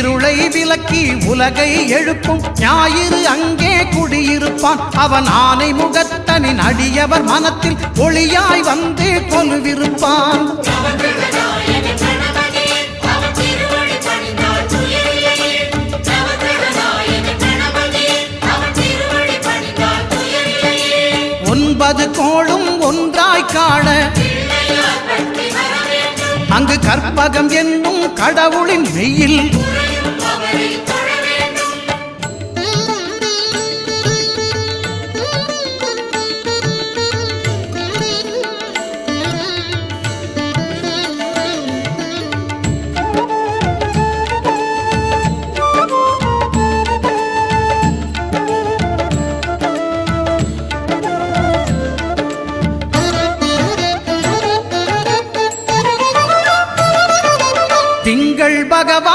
இருளை விலக்கி உலகை எழுப்பும் ஞாயிறு அங்கே குடியிருப்பான். அவன் ஆனை முகத்தனின் அடியவர் மனத்தில் ஒளியாய் வந்து கொலுவிருப்பான். ஒன்பது கோளும் ஒன்றாய் காண அங்கு கற்பகம் என்னும் கடவுளின் மெய்யில் திங்கள் பகவான்